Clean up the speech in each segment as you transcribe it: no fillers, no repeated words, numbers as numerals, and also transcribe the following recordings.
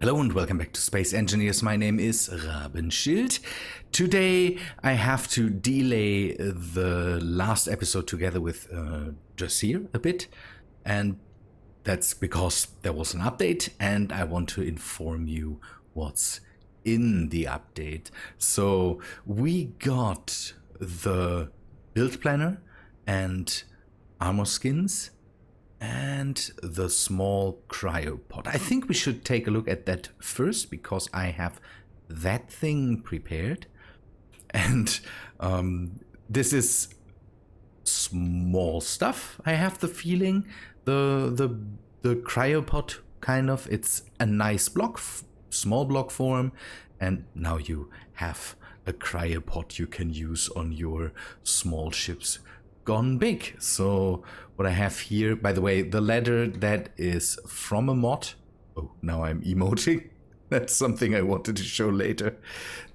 Hello and welcome back to Space Engineers. My name is Rabenschild. Today I have to delay the last episode together with Jasir a bit, and that's because there was an update and I want to inform you what's in the update. So we got the build planner and armor skins and the small cryopod. I think we should take a look at that first because I have that thing prepared, and this is small stuff. I have the feeling the cryopod kind of, it's a nice block, small block form, and now you have a cryopod you can use on your small ships gone big. So what I have here, by the way, the ladder that is from a mod. Oh, now I'm emoting. That's something I wanted to show later.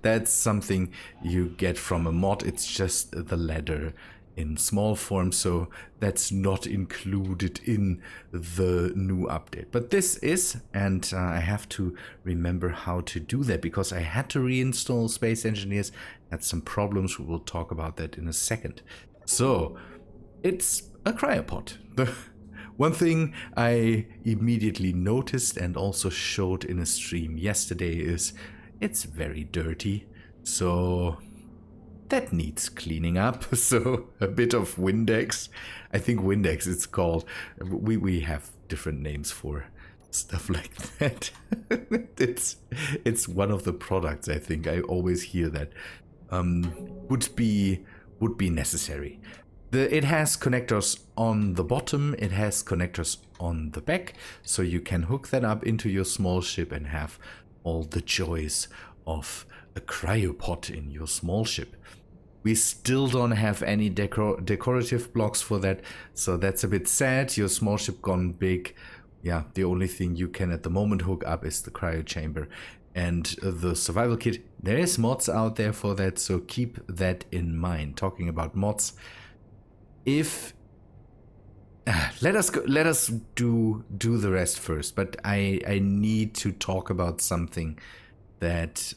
That's something you get from a mod. It's just the ladder in small form, so that's not included in the new update. But this is, and I have to remember how to do that because I had to reinstall Space Engineers. Had some problems. We will talk about that in a second. So it's a cryopod. The one thing I immediately noticed and also showed in a stream yesterday is it's very dirty. So that needs cleaning up. So a bit of Windex. I think Windex it's called. We have different names for stuff like that. it's one of the products, I think. I always hear that would be necessary. It has connectors on the bottom, it has connectors on the back, so you can hook that up into your small ship and have all the joys of a cryopod in your small ship. We still don't have any decorative blocks for that, so that's a bit sad. Your small ship gone big. Yeah, the only thing you can at the moment hook up is the cryo chamber and the survival kit. There is mods out there for that, so keep that in mind. Talking about mods, if let us do the rest first, but I need to talk about something that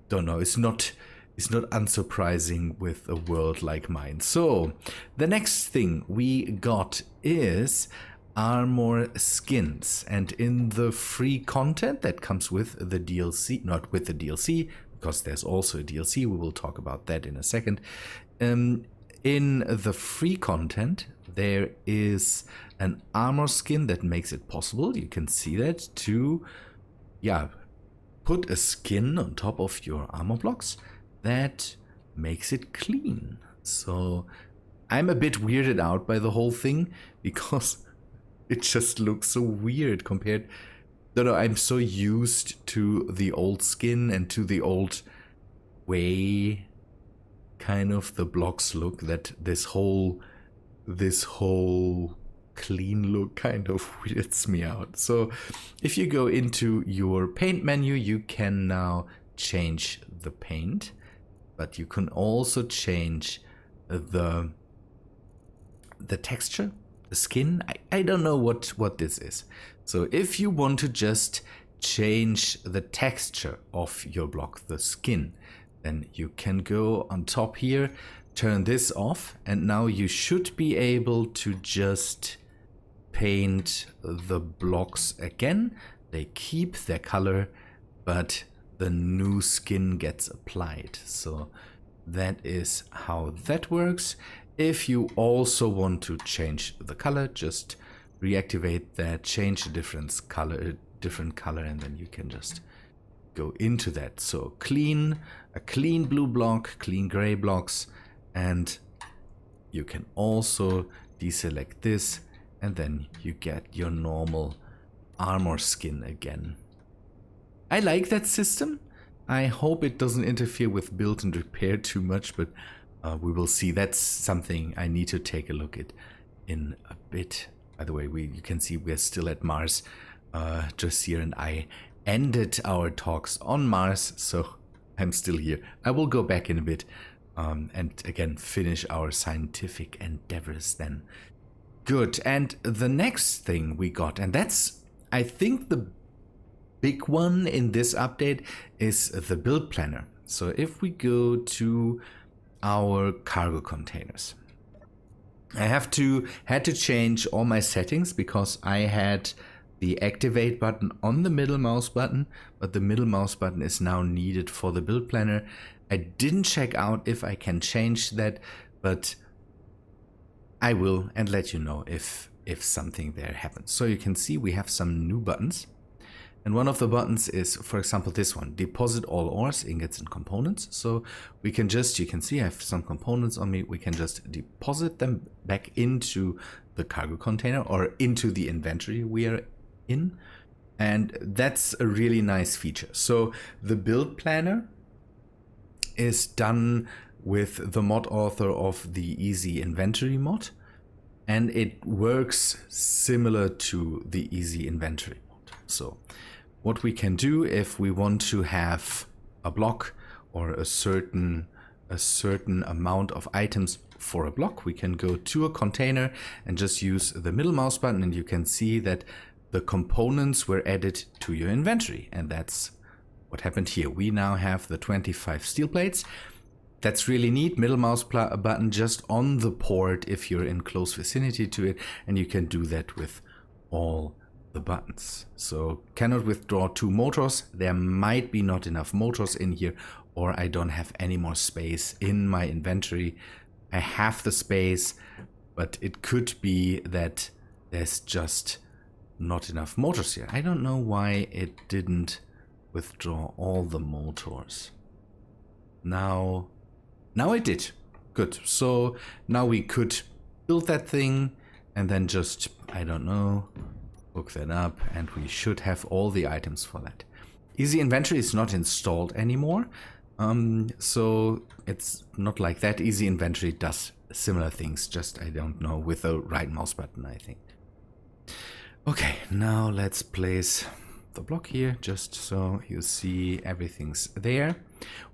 don't know, it's not unsurprising with a world like mine. So the next thing we got is armor skins, and in the free content that comes with the DLC, not with the DLC because there's also a DLC, we will talk about that in a second. In the free content, there is an armor skin that makes it possible, you can see that, to put a skin on top of your armor blocks that makes it clean. So I'm a bit weirded out by the whole thing because it just looks so weird compared. No, I'm so used to the old skin and to the old way kind of the blocks look, that this whole clean look kind of weirds me out. So if you go into your paint menu, you can now change the paint, but you can also change the texture, the skin. I don't know what this is. So if you want to just change the texture of your block, the skin, then you can go on top here, turn this off, and now you should be able to just paint the blocks again. They keep their color, but the new skin gets applied. So that is how that works. If you also want to change the color, just reactivate that, change a different color, and then you can just go into that. So a clean blue block, clean gray blocks, and you can also deselect this, and then you get your normal armor skin again. I like that system. I hope it doesn't interfere with build and repair too much, but we will see. That's something I need to take a look at in a bit. By the way, you can see we're still at Mars. Jasir and I ended our talks on Mars, so I'm still here. I will go back in a bit and again finish our scientific endeavors then. Good, and the next thing we got, and that's, I think, the big one in this update is the build planner. So if we go to our cargo containers, I had to change all my settings because I had the activate button on the middle mouse button, but the middle mouse button is now needed for the build planner. I didn't check out if I can change that, but I will and let you know if something there happens. So you can see we have some new buttons. And one of the buttons is, for example, this one, deposit all ores, ingots, and components. So we can just, you can see I have some components on me. We can just deposit them back into the cargo container or into the inventory we are in. And that's a really nice feature. So the build planner is done with the mod author of the Easy Inventory mod. And it works similar to the Easy Inventory mod. So what we can do if we want to have a block or a certain amount of items for a block, we can go to a container and just use the middle mouse button, and you can see that the components were added to your inventory. And that's what happened here. We now have the 25 steel plates. That's really neat. Middle mouse button just on the port if you're in close vicinity to it, and you can do that with all the buttons. So cannot withdraw 2 motors. There might be not enough motors in here, or I don't have any more space in my inventory. I have the space, but it could be that there's just not enough motors here. I don't know why it didn't withdraw all the motors. Now it did. Good. So now we could build that thing and then just, I don't know, hook that up, and we should have all the items for that. Easy Inventory is not installed anymore, so it's not like that. Easy Inventory does similar things, just I don't know, with the right mouse button, I think. Okay, now let's place the block here just so you see everything's there.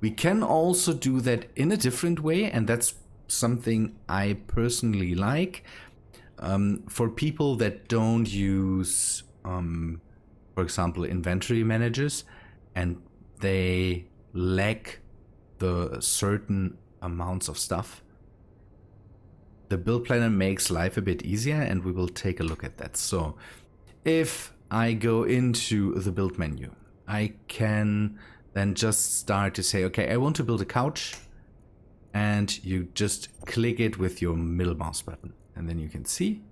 We can also do that in a different way, and that's something I personally like. For people that don't use, for example, inventory managers, and they lack the certain amounts of stuff, the build planner makes life a bit easier, and we will take a look at that. So if I go into the build menu, I can then just start to say, okay, I want to build a couch, and you just click it with your middle mouse button. And then you can see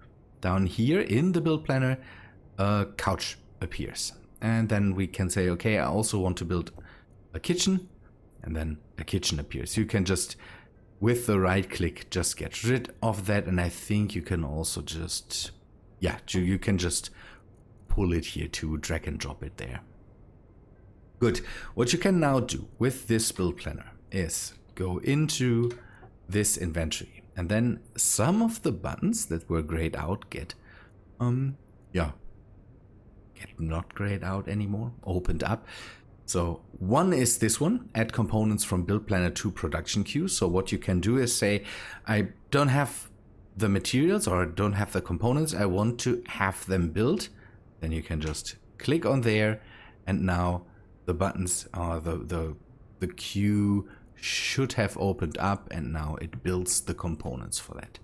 down here in the build planner, a couch appears. And then we can say, okay, I also want to build a kitchen, and then a kitchen appears. You can just, with the right click, just get rid of that. And I think you can also just, yeah, you can just pull it here to drag and drop it there. Good. What you can now do with this build planner is go into this inventory. And then some of the buttons that were grayed out get not grayed out anymore, opened up. So one is this one, add components from build planner to production queue. So what you can do is say, I don't have the materials or don't have the components, I want to have them built. Then you can just click on there, and now the buttons are the queue should have opened up, and now it builds the components for that.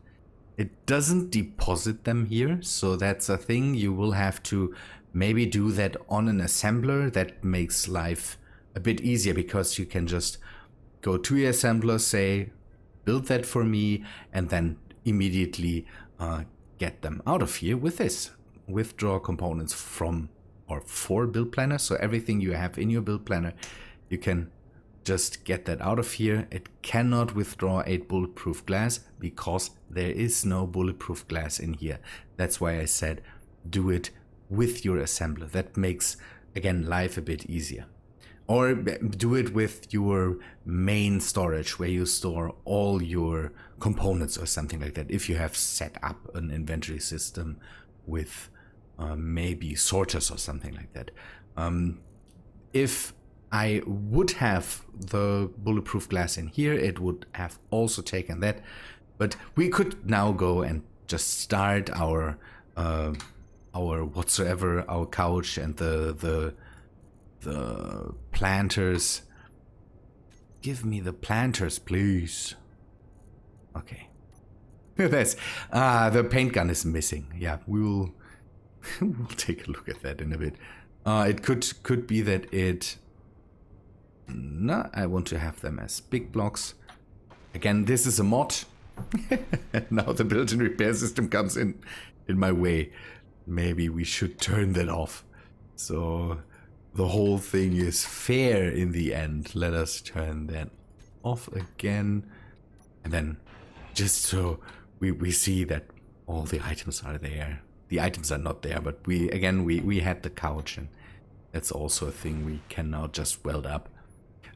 It doesn't deposit them here, so that's a thing. You will have to maybe do that on an assembler. That makes life a bit easier, because you can just go to your assembler, say build that for me, and then immediately get them out of here with this. Withdraw components from or for build planner. So everything you have in your build planner, you can just get that out of here. It cannot withdraw a bulletproof glass because there is no bulletproof glass in here. That's why I said do it with your assembler. That makes, again, life a bit easier. Or do it with your main storage where you store all your components or something like that. If you have set up an inventory system with maybe sorters or something like that. If I would have the bulletproof glass in here, it would have also taken that. But we could now go and just start our couch and the the planters. Give me the planters, please. Okay. That's the paint gun is missing. Yeah, we'll take a look at that in a bit. It could be that it. No, I want to have them as big blocks. Again, this is a mod. Now the built-in repair system comes in my way. Maybe we should turn that off. So the whole thing is fair in the end. Let us turn that off again. And then just so we see that all the items are there. The items are not there, but we had the couch, and that's also a thing we can now just weld up.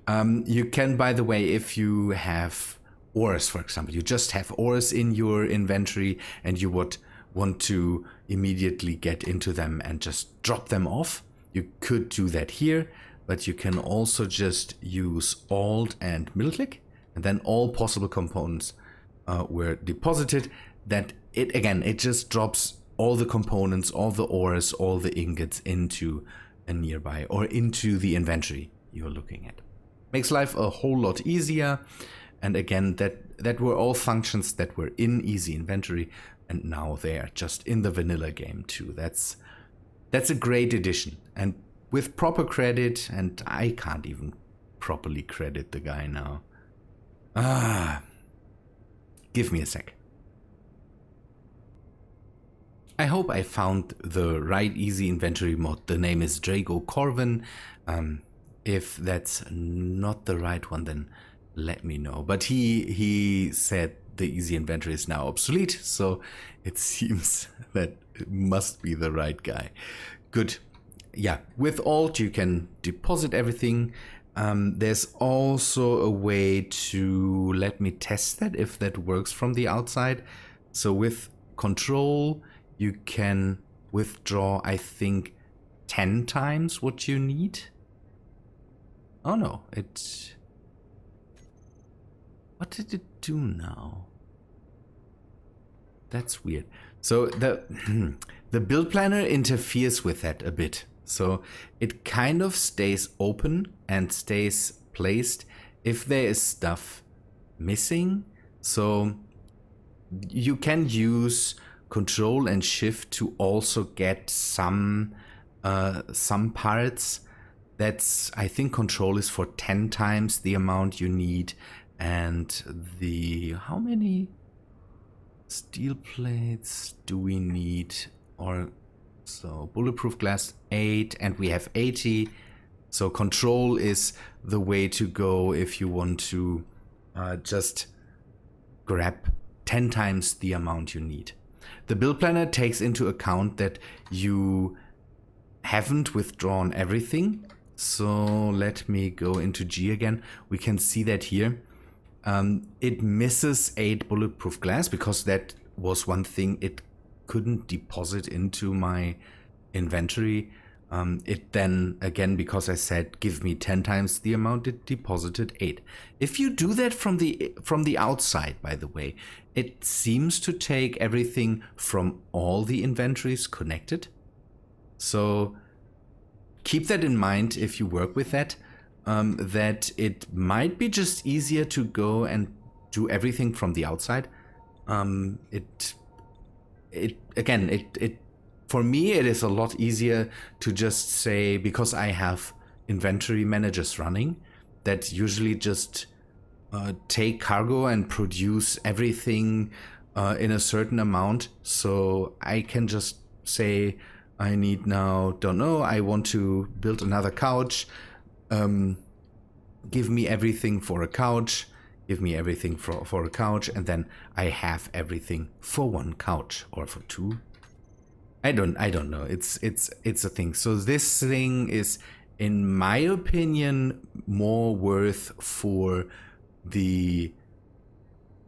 You can, by the way, if you have ores, for example, you just have ores in your inventory and you would want to immediately get into them and just drop them off, you could do that here, but you can also just use Alt and middle click, and then all possible components were deposited. That it just drops all the components, all the ores, all the ingots into a nearby or into the inventory you're looking at. Makes life a whole lot easier. And again, that were all functions that were in easy inventory, and now they are just in the vanilla game too. That's a great addition, and with proper credit. And I can't even properly credit the guy now. Give me a sec. I hope I found the right easy inventory mod. The name is Drago Corvin. If that's not the right one, then let me know. But he said the easy inventory is now obsolete, so it seems that it must be the right guy. Good. Yeah, with Alt you can deposit everything. There's also a way to let me test that if that works from the outside. So with Control you can withdraw, I think, 10 times what you need. Oh no, what did it do now? That's weird. So the build planner interferes with that a bit. So it kind of stays open and stays placed if there is stuff missing. So you can use Control and Shift to also get some parts. That's, I think Control is for 10 times the amount you need, and how many steel plates do we need? Or so bulletproof glass 8, and we have 80. So Control is the way to go if you want to just grab 10 times the amount you need. The build planner takes into account that you haven't withdrawn everything. So let me go into G again. We can see that here. It misses 8 bulletproof glass because that was one thing it couldn't deposit into my inventory. It then, again, because I said give me 10 times the amount, it deposited 8. If you do that from the outside, by the way, it seems to take everything from all the inventories connected. So keep that in mind if you work with that, that it might be just easier to go and do everything from the outside. For me, it is a lot easier to just say, because I have inventory managers running that usually just take cargo and produce everything in a certain amount. So I can just say, I need now, don't know, I want to build another couch. Give me everything for a couch. Give me everything for a couch. And then I have everything for one couch or for 2. I don't know. It's a thing. So this thing is, in my opinion, more worth for the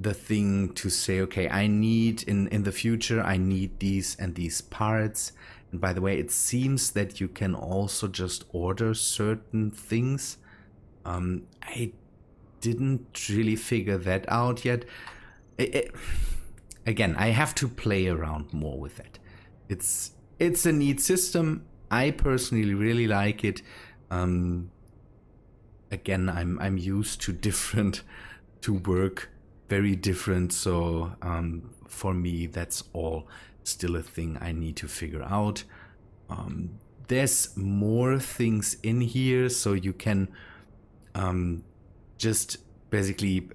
thing to say, okay, I need in the future, I need these and these parts. And by the way, it seems that you can also just order certain things. I didn't really figure that out yet. Again, I have to play around more with that. It's a neat system. I personally really like it. Again, I'm used to work very different, so for me that's all still a thing I need to figure out. There's more things in here, so you can just basically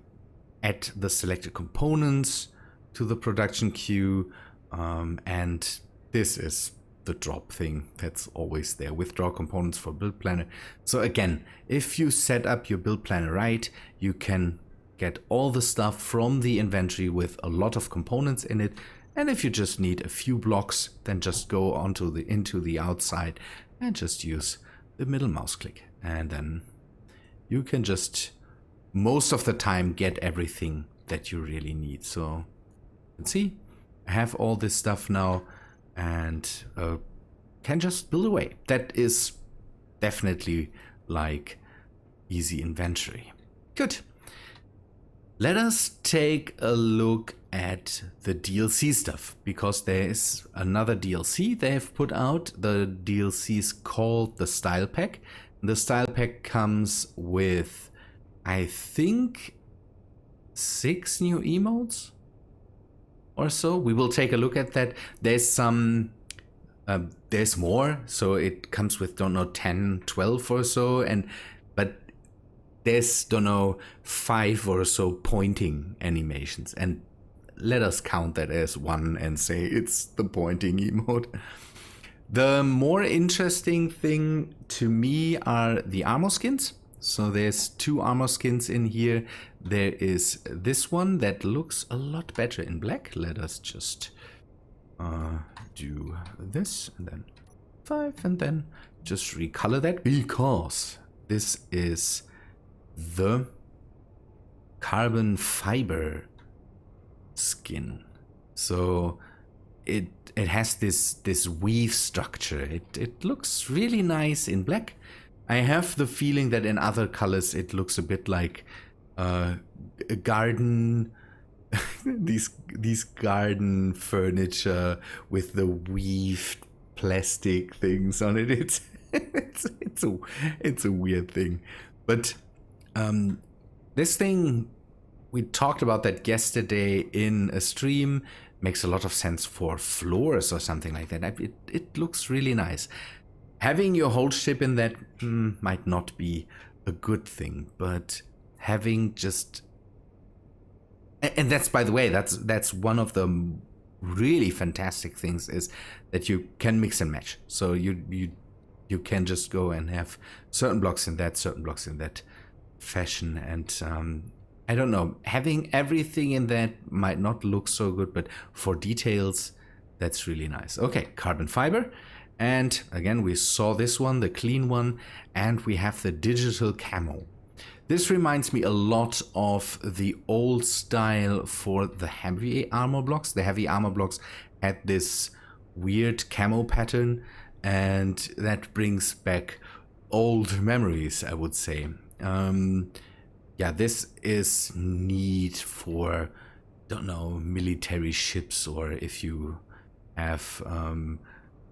add the selected components to the production queue, and this is the drop thing that's always there. Withdraw components for build planner. So again, if you set up your build planner right, you can get all the stuff from the inventory with a lot of components in it. And if you just need a few blocks, then just go onto into the outside and just use the middle mouse click, and then you can just most of the time get everything that you really need. So let's see, I have all this stuff now and can just build away. That is definitely like easy inventory. Good. Let us take a look at the DLC stuff, because there is another DLC they have put out. The DLC is called the Style Pack. The Style Pack comes with, I think, 6 new emotes or so. We will take a look at that. There's some, there's more. So it comes with, don't know, 10, 12 or so. But there's, don't know, 5 or so pointing animations. And let us count that as one and say it's the pointing emote. The more interesting thing to me are the armor skins. So there's 2 armor skins in here. There is this one that looks a lot better in black. Let us just do this and then 5 and then just recolor that, because this is the carbon fiber skin. So it has this weave structure. It looks really nice in black. I have the feeling that in other colors it looks a bit like a garden these garden furniture with the weaved plastic things on it. It's a weird thing. But this thing, we talked about that yesterday in a stream, makes a lot of sense for floors or something like that. It looks really nice. Having your whole ship in that might not be a good thing, but having just... And that's, by the way, that's one of the really fantastic things, is that you can mix and match. So you can just go and have certain blocks in that, certain blocks in that fashion. And I don't know, having everything in that might not look so good, but for details, that's really nice. Okay, carbon fiber. And again, we saw this one, the clean one, and we have the digital camo. This reminds me a lot of the old style for the heavy armor blocks. The heavy armor blocks had this weird camo pattern, and that brings back old memories, I would say. Yeah, this is neat for, don't know, military ships, or if you have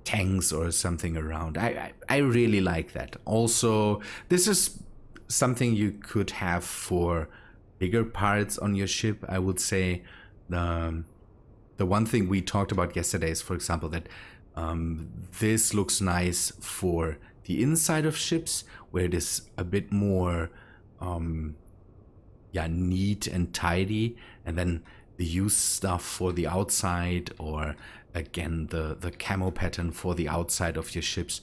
tanks or something around. I really like that. Also, this is something you could have for bigger parts on your ship, I would say. The one thing we talked about yesterday is, for example, that this looks nice for the inside of ships, where it is a bit more neat and tidy, and then the use stuff for the outside, or again the camo pattern for the outside of your ships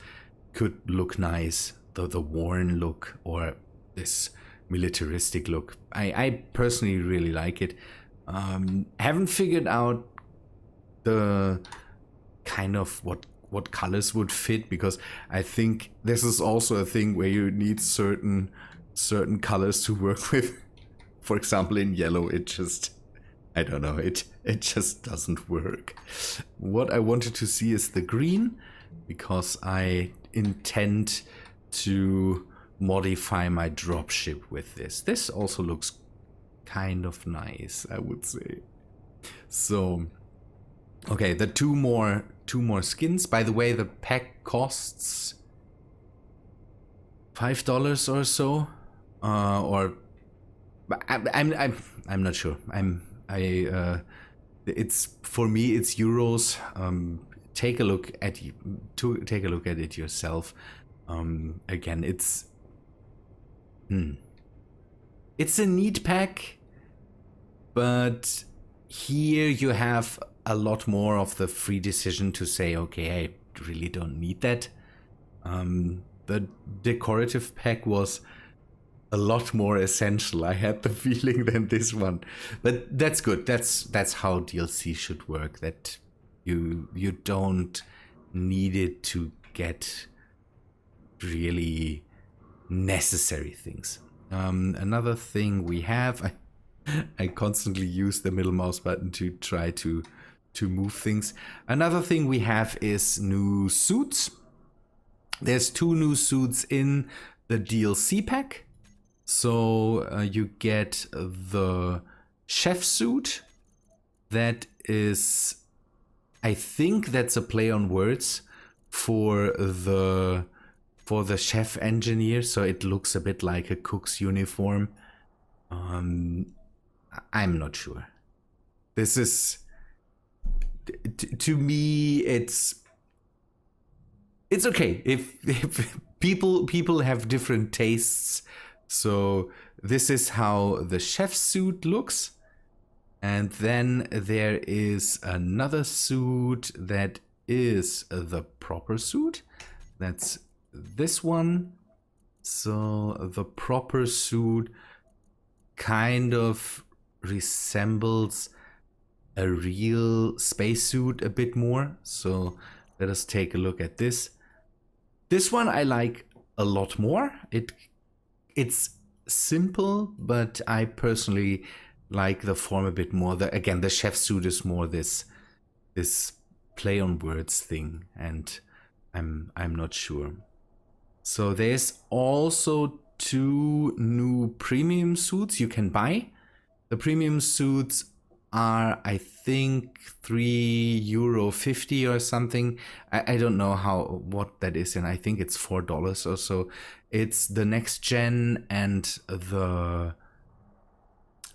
could look nice. The worn look, or this militaristic look. I personally really like it. Haven't figured out the kind of what colors would fit, because I think this is also a thing where you need certain colors to work with. For example, in yellow, it just, I don't know, it just doesn't work. What I wanted to see is the green, because I intend to modify my dropship with this. This also looks kind of nice, I would say. So, okay, the two more skins. By the way, the pack costs $5 or so, or I'm not sure. It's for me it's euros. Take a look at it yourself. Again, it's a neat pack, but here you have a lot more of the free decision to say, okay, I really don't need that. The decorative pack was a lot more essential, I had the feeling, than this one. But that's good. That's how DLC should work. That you don't need it to get really necessary things. Another thing we have, I constantly use the middle mouse button to try to move things. Another thing we have is new suits. There's 2 new suits in the DLC pack. So you get the chef suit. That is, I think that's a play on words for the chef engineer. So it looks a bit like a cook's uniform. I'm not sure. This is, to me, it's okay if people have different tastes. So this is how the chef suit looks. And then there is another suit that is the proper suit. That's this one. So the proper suit kind of resembles a real spacesuit a bit more. So let us take a look at this. This one I like a lot more. It's simple, but I personally like the form a bit more. Again, the chef suit is more this play on words thing, and I'm not sure. So there's also 2 new premium suits you can buy. The premium suits are, I think, €3.50 or something. I don't know what that is, and I think it's $4 or so. It's the next gen and the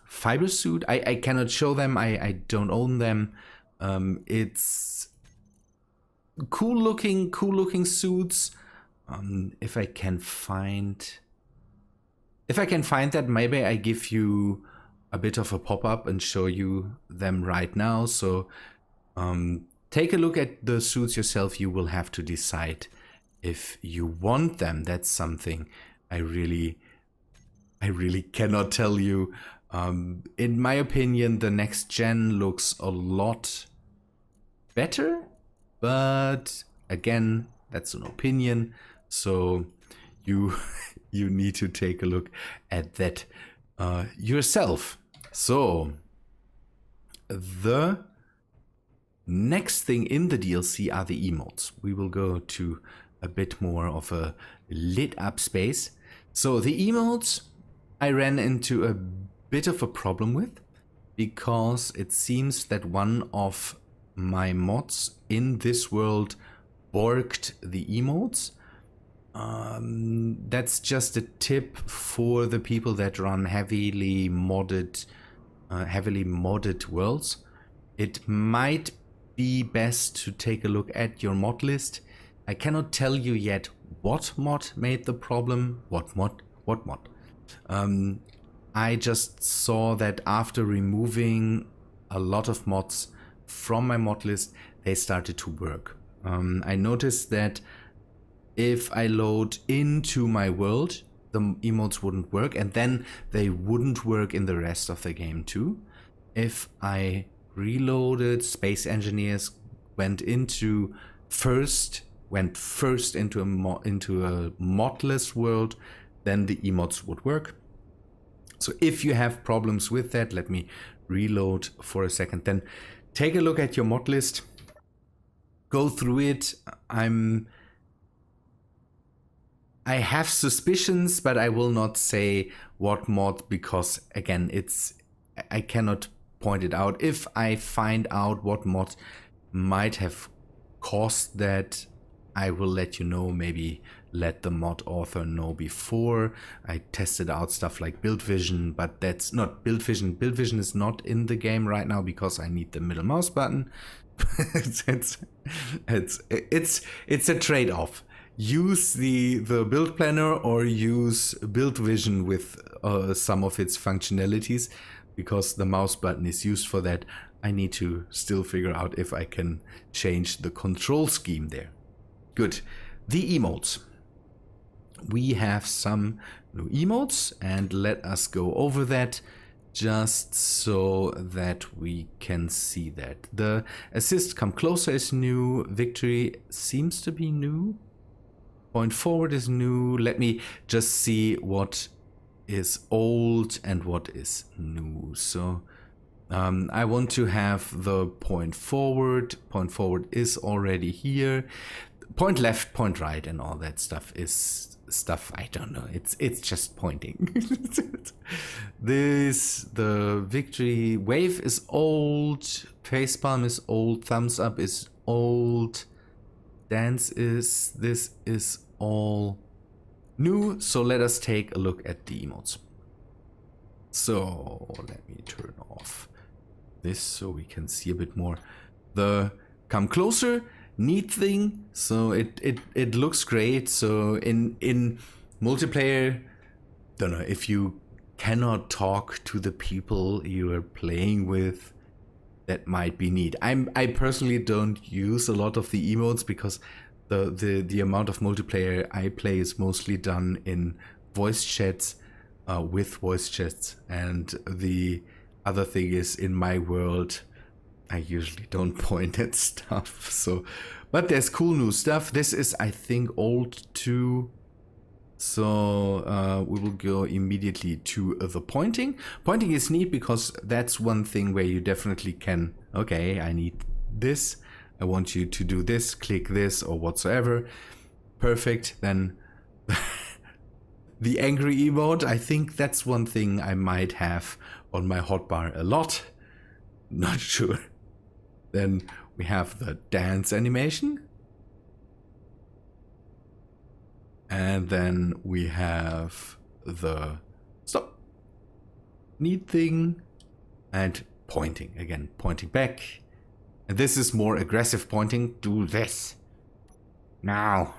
fiber suit. I cannot show them. I don't own them. It's cool looking suits. If I can find that, maybe I give you a bit of a pop-up and show you them right now. So take a look at the suits yourself. You will have to decide if you want them. That's something I really cannot tell you. In my opinion, the next gen looks a lot better, but again, that's an opinion. So you need to take a look at that yourself. So the next thing in the DLC are the emotes. We will go to a bit more of a lit up space. So the emotes I ran into a bit of a problem with, because it seems that one of my mods in this world borked the emotes. That's just a tip for the people that run heavily modded worlds. It might be best to take a look at your mod list. I cannot tell you yet what mod made the problem. What mod? I just saw that after removing a lot of mods from my mod list, they started to work. I noticed that if I load into my world, the emotes wouldn't work, and then they wouldn't work in the rest of the game too. If I reloaded, Space Engineers went first into a modless world, then the emotes would work. So if you have problems with that, let me reload for a second. Then take a look at your mod list. Go through it. I have suspicions, but I will not say what mod, because again, I cannot point it out. If I find out what mod might have caused that, I will let you know, maybe let the mod author know before. I tested out stuff like build vision, but that's not build vision. Build vision is not in the game right now because I need the middle mouse button. it's a trade-off. Use the build planner or use build vision with some of its functionalities, because the mouse button is used for that. I need to still figure out if I can change the control scheme there. Good. The emotes. We have some new emotes, and let us go over that just so that we can see that. The assist come closer is new. Victory seems to be new. Point forward is new. Let me just see what is old and what is new. So I want to have the point forward. Point forward is already here. Point left, point right, and all that stuff is stuff I don't know. It's just pointing. The victory wave is old. Facepalm is old. Thumbs up is old. Dance is, this is all new. So let us take a look at the emotes. So let me turn off this so we can see a bit more. The come closer, neat thing. So it looks great. So in multiplayer, don't know, if you cannot talk to the people you are playing with, that might be neat. I personally don't use a lot of the emotes because the amount of multiplayer I play is mostly done in voice chats, with voice chats, and the other thing is, in my world, I usually don't point at stuff. So, but there's cool new stuff. This is, I think, old too. So we will go immediately to the pointing. Pointing is neat because that's one thing where you definitely can, okay, I need this. I want you to do this, click this or whatsoever. Perfect. Then the angry emote, I think that's one thing I might have on my hotbar a lot. Not sure. Then we have the dance animation. And then we have the stop, neat thing, and pointing. Again, pointing back. And this is more aggressive pointing. Do this. Now.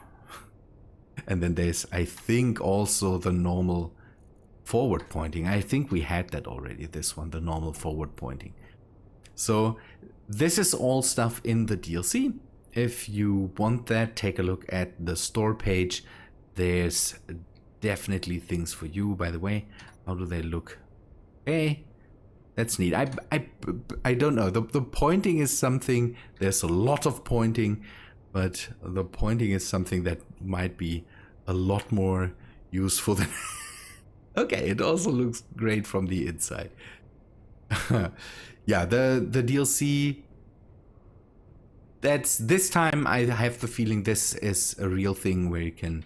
And then there's, I think, also the normal forward pointing. I think we had that already, this one, the normal forward pointing. So this is all stuff in the DLC. If you want that, take a look at the store page. There's definitely things for you. By the way, how do they look? Hey, that's neat. I don't know. The pointing is something. There's a lot of pointing, but the pointing is something that might be a lot more useful than. Okay, it also looks great from the inside. Yeah, the DLC. That's this time. I have the feeling this is a real thing where you can.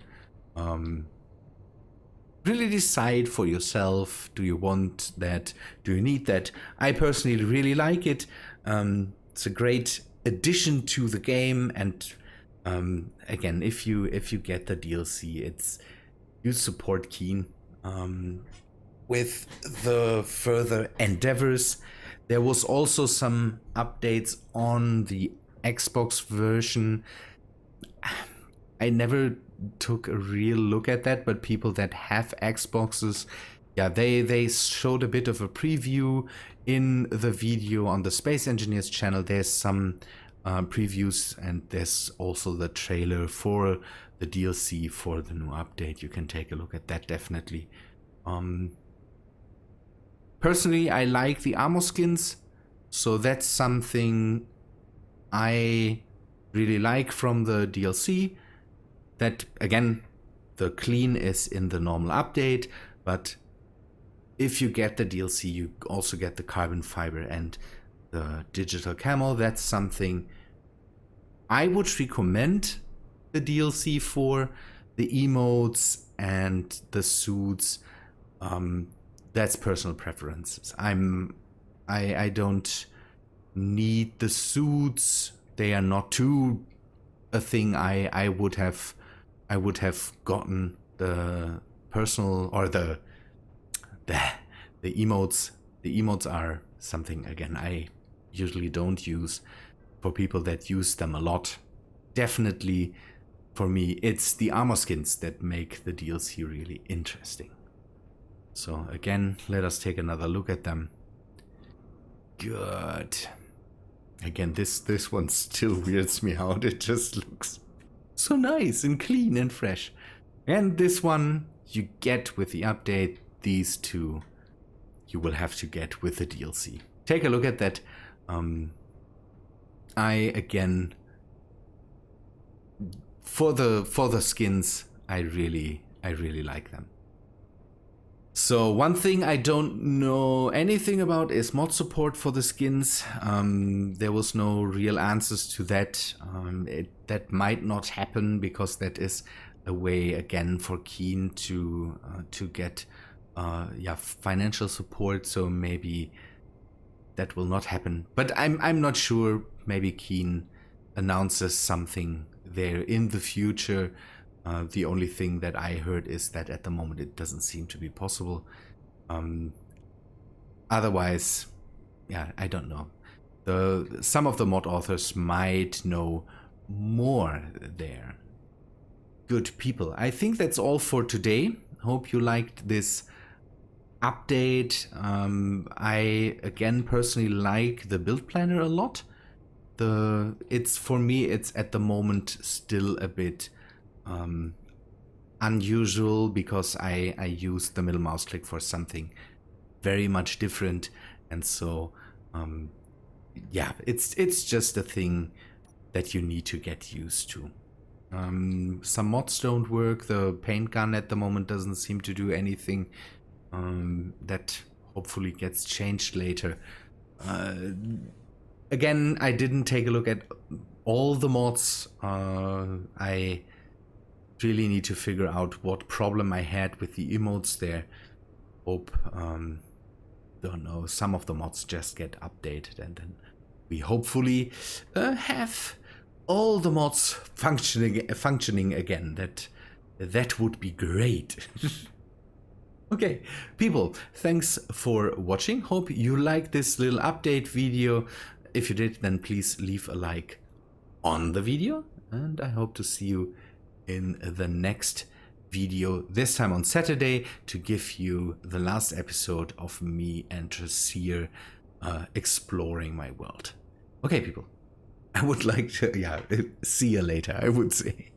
Really decide for yourself, do you want that, do you need that? I personally really like it. It's a great addition to the game, and again, if you get the DLC, it's you support Keen with the further endeavors. There was also some updates on the Xbox version. I never took a real look at that, but people that have Xboxes, yeah, they showed a bit of a preview in the video on the Space Engineers channel. There's some previews, and there's also the trailer for the DLC for the new update. You can take a look at that, definitely. Personally, I like the armor skins, so that's something I really like from the DLC. That, again, the clean is in the normal update, but if you get the DLC, you also get the carbon fiber and the digital camo. That's something I would recommend the DLC for. The emotes and the suits, that's personal preferences. I don't need the suits. They are not too a thing I would have gotten the personal or the emotes. The emotes are something, again, I usually don't use. For people that use them a lot, definitely for me it's the armor skins that make the DLC really interesting. So again, let us take another look at them. Good. Again, this one still weirds me out. It just looks so nice and clean and fresh. And this one you get with the update. These two you will have to get with the DLC. Take a look at that. Again, for the skins, I really like them. So one thing I don't know anything about is mod support for the skins. There was no real answers to that. That might not happen because that is a way, again, for Keen to get financial support. So maybe that will not happen. But I'm not sure. Maybe Keen announces something there in the future. The only thing that I heard is that at the moment it doesn't seem to be possible. Otherwise, yeah, I don't know. Some of the mod authors might know more there. Good people. I think that's all for today. Hope you liked this update. I, again, personally like the build planner a lot. For me, it's at the moment still a bit unusual because I use the middle mouse click for something very much different, and so yeah, it's just a thing that you need to get used to. Some mods don't work. The paint gun at the moment doesn't seem to do anything. That hopefully gets changed later. Again, I didn't take a look at all the mods. I really need to figure out what problem I had with the emotes there. Hope, don't know, some of the mods just get updated and then we hopefully have all the mods functioning again. That would be great. Okay, people, thanks for watching. Hope you liked this little update video. If you did, then please leave a like on the video, and I hope to see you in the next video, this time on Saturday, to give you the last episode of me and Trasir exploring my world. Okay, people, I would like to, see you later, I would say.